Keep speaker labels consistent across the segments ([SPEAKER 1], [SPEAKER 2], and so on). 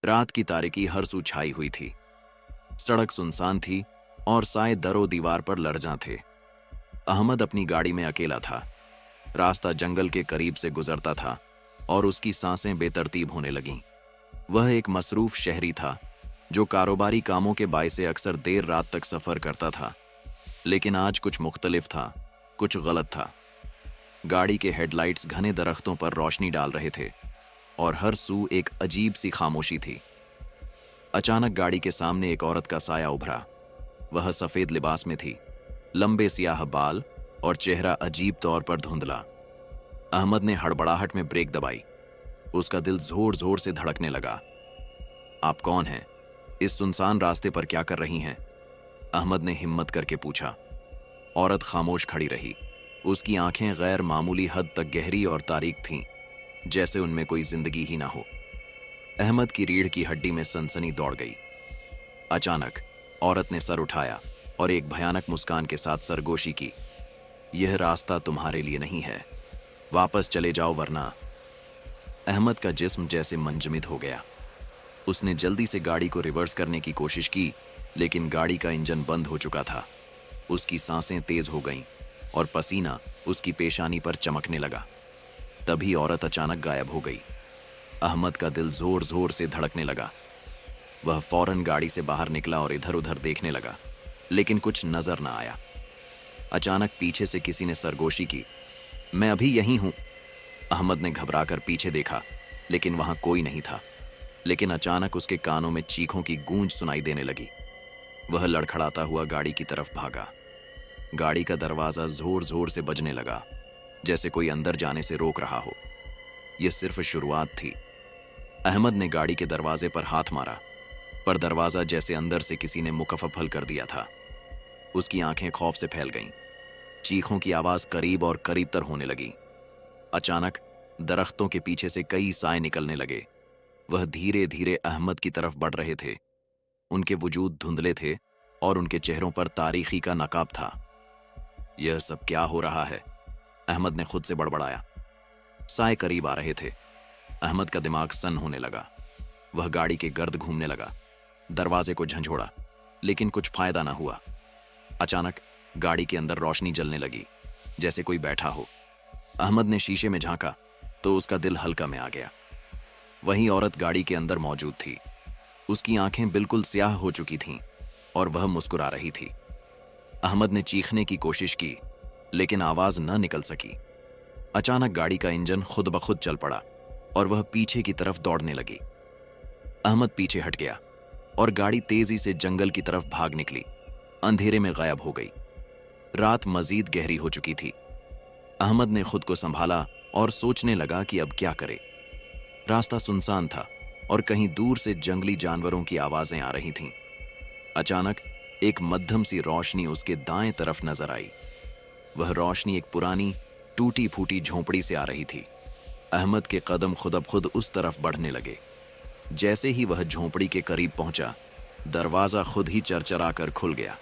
[SPEAKER 1] रात की तारीकी हर सू छाई हुई थी। सड़क सुनसान थी और साए दरो दीवार पर लरजा थे। अहमद अपनी गाड़ी में अकेला था। रास्ता जंगल के करीब से गुजरता था और उसकी सांसें बेतरतीब होने लगीं। वह एक मसरूफ शहरी था जो कारोबारी कामों के बायस से अक्सर देर रात तक सफर करता था, लेकिन आज कुछ मुख्तलिफ था, कुछ गलत था। गाड़ी के हेडलाइट्स घने दरख्तों पर रोशनी डाल रहे थे और हर सू एक अजीब सी खामोशी थी। अचानक गाड़ी के सामने एक औरत का साया उभरा। वह सफेद लिबास में थी, लंबे सियाह बाल और चेहरा अजीब तौर पर धुंधला। अहमद ने हड़बड़ाहट में ब्रेक दबाई। उसका दिल जोर जोर से धड़कने लगा। आप कौन हैं? इस सुनसान रास्ते पर क्या कर रही हैं? अहमद ने हिम्मत करके पूछा। औरत खामोश खड़ी रही। उसकी आंखें गैर मामूली हद तक गहरी और तारीक थीं, जैसे उनमें कोई जिंदगी ही ना हो। अहमद की रीढ़ की हड्डी में सनसनी दौड़ गई। अचानक औरत ने सर उठाया और एक भयानक मुस्कान के साथ सरगोशी की। यह रास्ता तुम्हारे लिए नहीं है, वापस चले जाओ वरना। अहमद का जिस्म जैसे मंजमिद हो गया। उसने जल्दी से गाड़ी को रिवर्स करने की कोशिश की, लेकिन गाड़ी का इंजन बंद हो चुका था। उसकी सांसें तेज हो गईं और पसीना उसकी पेशानी पर चमकने लगा। तभी औरत अचानक गायब हो गई। अहमद का दिल जोर जोर से धड़कने लगा। वह फौरन गाड़ी से बाहर निकला और इधर उधर देखने लगा, लेकिन कुछ नजर न आया। अचानक पीछे से किसी ने सरगोशी की, मैं अभी यहीं हूं। अहमद ने घबराकर पीछे देखा, लेकिन वहां कोई नहीं था। लेकिन अचानक उसके कानों में चीखों की गूंज सुनाई देने लगी। वह लड़खड़ाता हुआ गाड़ी की तरफ भागा। गाड़ी का दरवाजा जोर जोर से बजने लगा, जैसे कोई अंदर जाने से रोक रहा हो। यह सिर्फ शुरुआत थी। अहमद ने गाड़ी के दरवाजे पर हाथ मारा, पर दरवाजा जैसे अंदर से किसी ने मुकफ़्फ़ल कर दिया था। उसकी आंखें खौफ से फैल गईं। चीखों की आवाज करीब और करीब तर होने लगी। अचानक दरख्तों के पीछे से कई साए निकलने लगे। वह धीरे धीरे अहमद की तरफ बढ़ रहे थे। उनके वजूद धुंधले थे और उनके चेहरों पर तारीखी का नकाब था। यह सब क्या हो रहा है? अहमद ने खुद से बड़बड़ाया। साए करीब आ रहे थे। अहमद का दिमाग सन्न होने लगा। वह गाड़ी के गर्द घूमने लगा, दरवाजे को झंझोड़ा, लेकिन कुछ फायदा ना हुआ। अचानक गाड़ी के अंदर रोशनी जलने लगी, जैसे कोई बैठा हो। अहमद ने शीशे में झांका तो उसका दिल हल्का में आ गया। वही औरत गाड़ी के अंदर मौजूद थी। उसकी आंखें बिल्कुल स्याह हो चुकी थीं और वह मुस्कुरा रही थी। अहमद ने चीखने की कोशिश की, लेकिन आवाज न निकल सकी। अचानक गाड़ी का इंजन खुद ब खुद चल पड़ा और वह पीछे की तरफ दौड़ने लगी। अहमद पीछे हट गया और गाड़ी तेजी से जंगल की तरफ भाग निकली। अंधेरे में गायब हो गई। रात मजीद गहरी हो चुकी थी। अहमद ने खुद को संभाला और सोचने लगा कि अब क्या करे। रास्ता सुनसान था और कहीं दूर से जंगली जानवरों की आवाजें आ रही थीं। अचानक एक मध्यम सी रोशनी उसके दाएं तरफ नजर आई। वह रोशनी एक पुरानी टूटी फूटी झोंपड़ी से आ रही थी। अहमद के कदम खुद अब खुद उस तरफ बढ़ने लगे। जैसे ही वह झोंपड़ी के करीब पहुंचा, दरवाजा खुद ही चरचराकर खुल गया।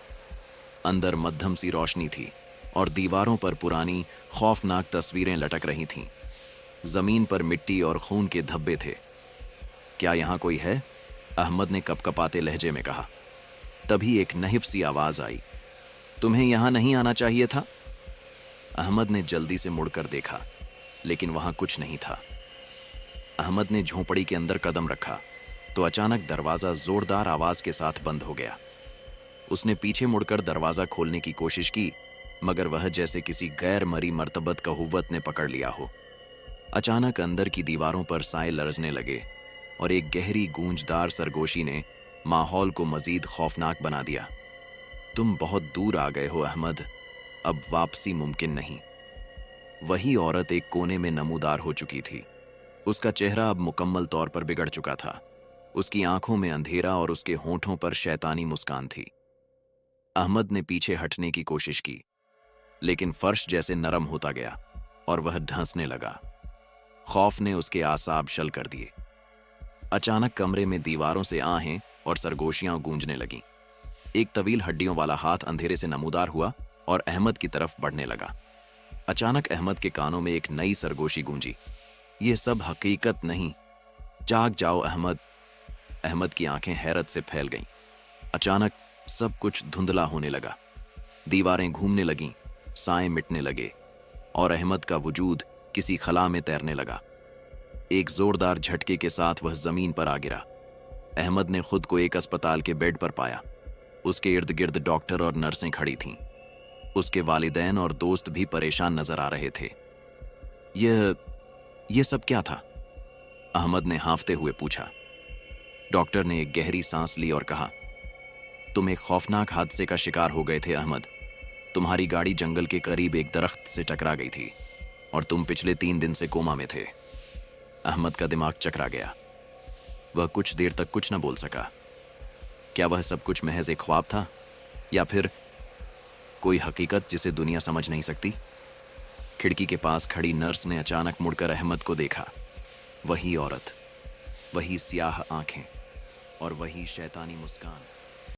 [SPEAKER 1] अंदर मध्यम सी रोशनी थी और दीवारों पर पुरानी खौफनाक तस्वीरें लटक रही थीं। जमीन पर मिट्टी और खून के धब्बे थे। क्या यहां कोई है? अहमद ने कपकपाते लहजे में कहा। तभी एक नहिफ सी आवाज आई, तुम्हें यहां नहीं आना चाहिए था। अहमद ने जल्दी से मुड़कर देखा, लेकिन वहां कुछ नहीं था। अहमद ने झोंपड़ी के अंदर कदम रखा तो अचानक दरवाजा जोरदार आवाज के साथ बंद हो गया। उसने पीछे मुड़कर दरवाजा खोलने की कोशिश की, मगर वह जैसे किसी गैर मरी मर्तबत कहुव्वत ने पकड़ लिया हो। अचानक अंदर की दीवारों पर साए लरजने लगे और एक गहरी गूंजदार सरगोशी ने माहौल को मजीद खौफनाक बना दिया। तुम बहुत दूर आ गए हो अहमद, अब वापसी मुमकिन नहीं। वही औरत एक कोने में नमूदार हो चुकी थी। उसका चेहरा अब मुकम्मल तौर पर बिगड़ चुका था। उसकी आंखों में अंधेरा और उसके होंठों पर शैतानी मुस्कान थी। अहमद ने पीछे हटने की कोशिश की, लेकिन फर्श जैसे नरम होता गया और वह ढंसने लगा। खौफ ने उसके आसाब शल कर दिए। अचानक कमरे में दीवारों से आहें और सरगोशियां गूंजने लगीं। एक तवील हड्डियों वाला हाथ अंधेरे से नमूदार हुआ और अहमद की तरफ बढ़ने लगा। अचानक अहमद के कानों में एक नई सरगोशी गूंजी, यह सब हकीकत नहीं, जाग जाओ अहमद। अहमद की आंखें हैरत से फैल गईं। अचानक सब कुछ धुंधला होने लगा। दीवारें घूमने लगीं, साए मिटने लगे और अहमद का वजूद किसी खला में तैरने लगा। एक जोरदार झटके के साथ वह जमीन पर आ गिरा। अहमद ने खुद को एक अस्पताल के बेड पर पाया। उसके इर्द गिर्द डॉक्टर और नर्सें खड़ी थीं। उसके वालिदैन और दोस्त भी परेशान नजर आ रहे थे। यह सब क्या था? अहमद ने हांफते हुए पूछा। डॉक्टर ने एक गहरी सांस ली और कहा, तुम एक खौफनाक हादसे का शिकार हो गए थे अहमद। तुम्हारी गाड़ी जंगल के करीब एक दरख्त से टकरा गई थी और तुम पिछले 3 दिन से कोमा में थे। अहमद का दिमाग चकरा गया। वह कुछ देर तक कुछ न बोल सका। क्या वह सब कुछ महज एक ख्वाब था या फिर कोई हकीकत जिसे दुनिया समझ नहीं सकती? खिड़की के पास खड़ी नर्स ने अचानक मुड़कर अहमद को देखा। वही औरत, वही स्याह आंखें और वही शैतानी मुस्कान।